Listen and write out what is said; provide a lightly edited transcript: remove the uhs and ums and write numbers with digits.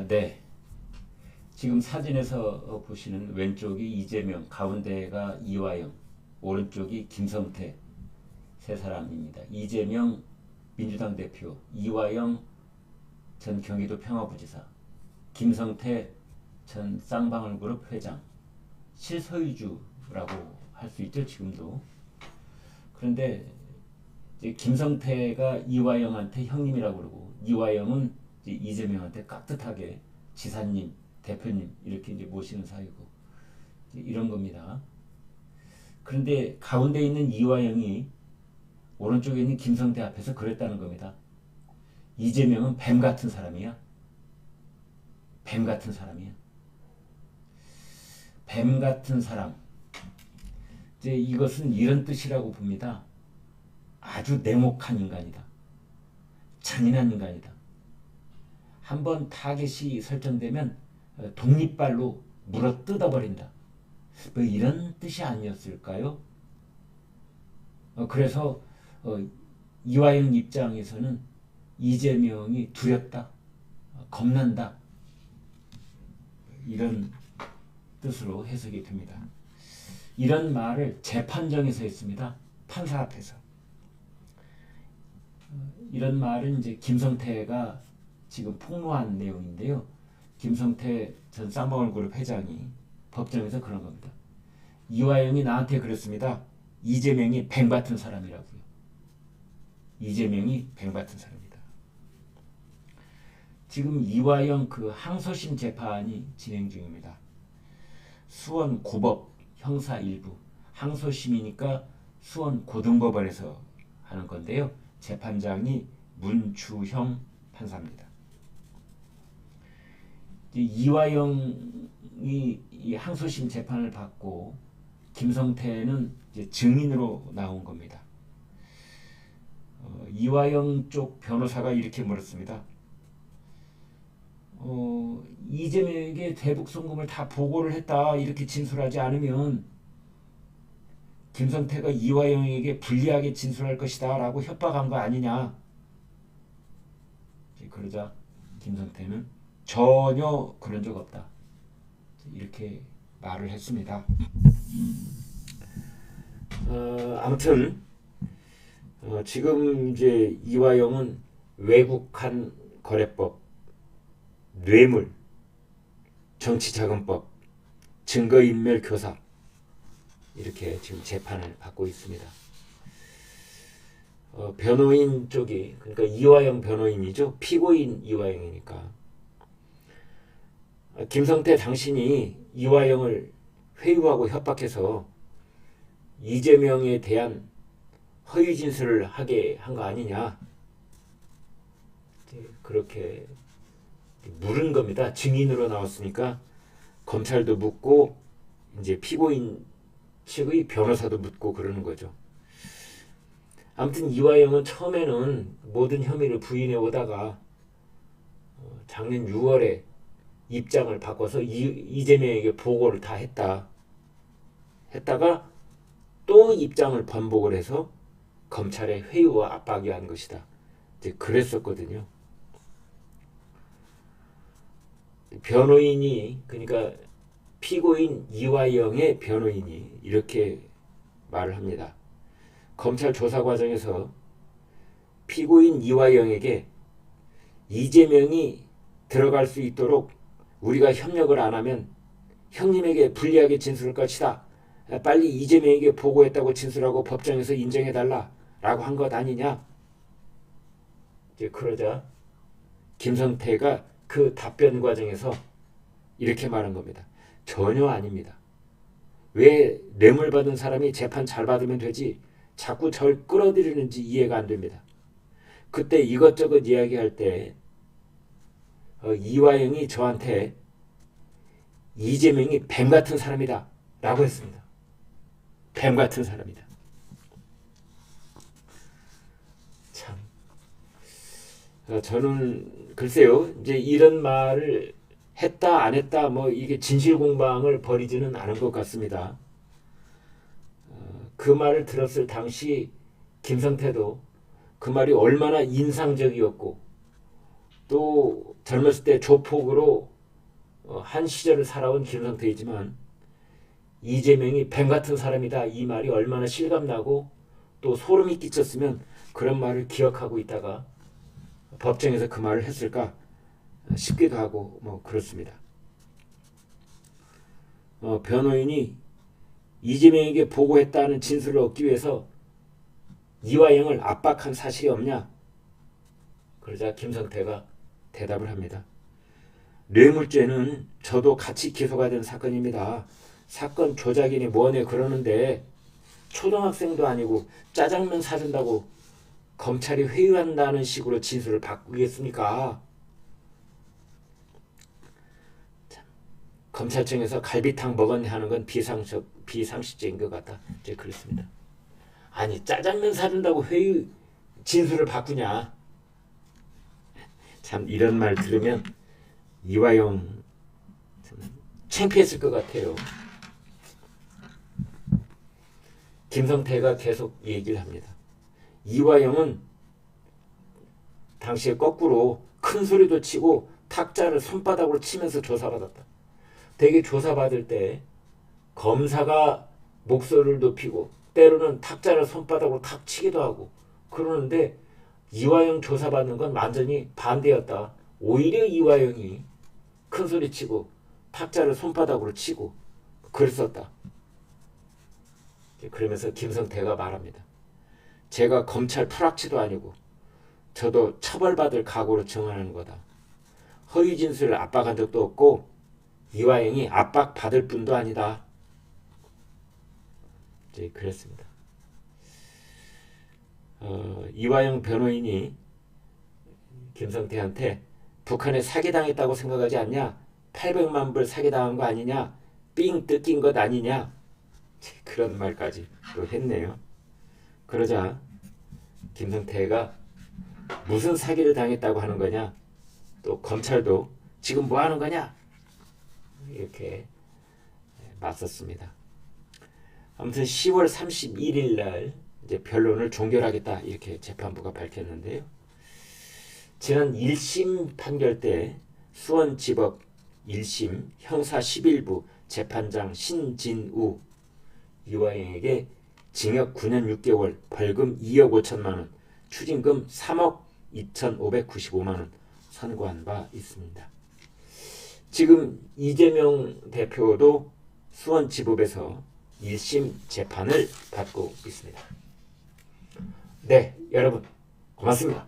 네. 지금 사진에서 보시는 왼쪽이 이재명, 가운데가 이화영, 오른쪽이 김성태 세 사람입니다. 이재명 민주당 대표, 이화영 전 경기도 평화부지사, 김성태 전 쌍방울그룹 회장, 실소유주라고 할 수 있죠, 지금도. 그런데 이제 김성태가 이화영한테 형님이라고 그러고, 이화영은 이제 이재명한테 깍듯하게 지사님, 대표님 이렇게 이제 모시는 사이고, 이런 겁니다. 그런데 가운데 있는 이화영이 오른쪽에 있는 김성태 앞에서 그랬다는 겁니다. 이재명은 뱀 같은 사람이야. 뱀 같은 사람이야. 뱀 같은 사람. 이제 이것은 이런 뜻이라고 봅니다. 아주 냉혹한 인간이다. 잔인한 인간이다. 한번 타겟이 설정되면 독립발로 물어 뜯어버린다. 뭐 이런 뜻이 아니었을까요? 그래서 이화영 입장에서는 이재명이 두렵다, 겁난다, 이런 뜻으로 해석이 됩니다. 이런 말을 재판정에서 했습니다. 판사 앞에서. 이런 말은 이제 김성태가 지금 폭로한 내용인데요. 김성태 전 쌍방울그룹 회장이 법정에서 그런 겁니다. 이화영이 나한테 그랬습니다. 이재명이 뱀 같은 사람이라고요. 이재명이 뱀 같은 사람이다. 지금 이화영 그 항소심 재판이 진행 중입니다. 수원 고법 형사 1부, 항소심이니까 수원 고등법원에서 하는 건데요. 재판장이 문주형 판사입니다. 이화영이 이 항소심 재판을 받고 김성태는 이제 증인으로 나온 겁니다. 이화영 쪽 변호사가 이렇게 물었습니다. 이재명에게 대북 송금을 다 보고를 했다 이렇게 진술하지 않으면 김성태가 이화영에게 불리하게 진술할 것이다 라고 협박한 거 아니냐. 그러자 김성태는 전혀 그런 적 없다 이렇게 말을 했습니다. 아무튼 지금 이제 이화영은 외국한 거래법, 뇌물, 정치자금법, 증거인멸 교사 이렇게 지금 재판을 받고 있습니다. 변호인 쪽이, 그러니까 이화영 변호인이죠. 피고인 이화영이니까. 김성태 당신이 이화영을 회유하고 협박해서 이재명에 대한 허위 진술을 하게 한 거 아니냐. 그렇게 물은 겁니다. 증인으로 나왔으니까 검찰도 묻고 이제 피고인 측의 변호사도 묻고 그러는 거죠. 아무튼 이화영은 처음에는 모든 혐의를 부인해 오다가 작년 6월에 입장을 바꿔서 이재명에게 보고를 다 했다가 또 입장을 번복을 해서 검찰에 회유와 압박이 한 것이다. 이제 그랬었거든요. 변호인이, 그러니까 피고인 이화영의 변호인이 이렇게 말을 합니다. 검찰 조사 과정에서 피고인 이화영에게 이재명이 들어갈 수 있도록 우리가 협력을 안 하면 형님에게 불리하게 진술할 것이다. 빨리 이재명에게 보고했다고 진술하고 법정에서 인정해달라 라고 한 것 아니냐. 이제 그러자 김성태가 그 답변 과정에서 이렇게 말한 겁니다. 전혀 아닙니다. 왜 뇌물 받은 사람이 재판 잘 받으면 되지 자꾸 절 끌어들이는지 이해가 안 됩니다. 그때 이것저것 이야기할 때 이화영이 저한테 이재명이 뱀 같은 사람이다 라고 했습니다. 뱀 같은 사람이다. 참. 저는 글쎄요, 이제 이런 말을 했다 안 했다 뭐 이게 진실 공방을 벌이지는 않은 것 같습니다. 그 말을 들었을 당시 김성태도 그 말이 얼마나 인상적이었고 또 젊었을 때 조폭으로 한 시절을 살아온 김성태이지만 이재명이 뱀 같은 사람이다 이 말이 얼마나 실감나고 또 소름이 끼쳤으면 그런 말을 기억하고 있다가 법정에서 그 말을 했을까 싶기도 하고 뭐 그렇습니다. 변호인이 이재명에게 보고했다는 진술을 얻기 위해서 이화영을 압박한 사실이 없냐? 그러자 김성태가 대답을 합니다. 뇌물죄는 저도 같이 기소가 된 사건입니다. 사건 조작이니 뭐니 그러는데 초등학생도 아니고 짜장면 사준다고 검찰이 회유한다는 식으로 진술을 바꾸겠습니까? 참, 검찰청에서 갈비탕 먹었냐 하는 건 비상식적인 것 같다. 이제 그렇습니다. 아니 짜장면 사준다고 회유 진술을 바꾸냐? 참 이런 말 들으면 이화영 창피했을 것 같아요. 김성태가 계속 얘기를 합니다. 이화영은 당시에 거꾸로 큰 소리도 치고 탁자를 손바닥으로 치면서 조사받았다. 되게 조사받을 때 검사가 목소리를 높이고 때로는 탁자를 손바닥으로 탁 치기도 하고 그러는데 이화영 조사받는 건 완전히 반대였다. 오히려 이화영이 큰 소리 치고 탁자를 손바닥으로 치고 그랬었다. 그러면서 김성태가 말합니다. 제가 검찰 프락치도 아니고 저도 처벌받을 각오로 증언하는 거다. 허위 진술을 압박한 적도 없고 이화영이 압박받을 뿐도 아니다. 이제 그랬습니다. 이화영 변호인이 김성태한테 북한에 사기당했다고 생각하지 않냐? 800만 불 사기당한 거 아니냐? 삥 뜯긴 것 아니냐? 그런 말까지 또 했네요. 그러자 김성태가 무슨 사기를 당했다고 하는 거냐? 또 검찰도 지금 뭐 하는 거냐? 이렇게 맞섰습니다. 아무튼 10월 31일 날 이제 변론을 종결하겠다 이렇게 재판부가 밝혔는데요. 지난 1심 판결 때 수원지법 1심 형사 11부 재판장 신진우 이화영에게 징역 9년 6개월 벌금 2억 5천만 원 추징금 3억 2,595만 원 선고한 바 있습니다. 지금 이재명 대표도 수원지법에서 1심 재판을 받고 있습니다. 네, 여러분 고맙습니다.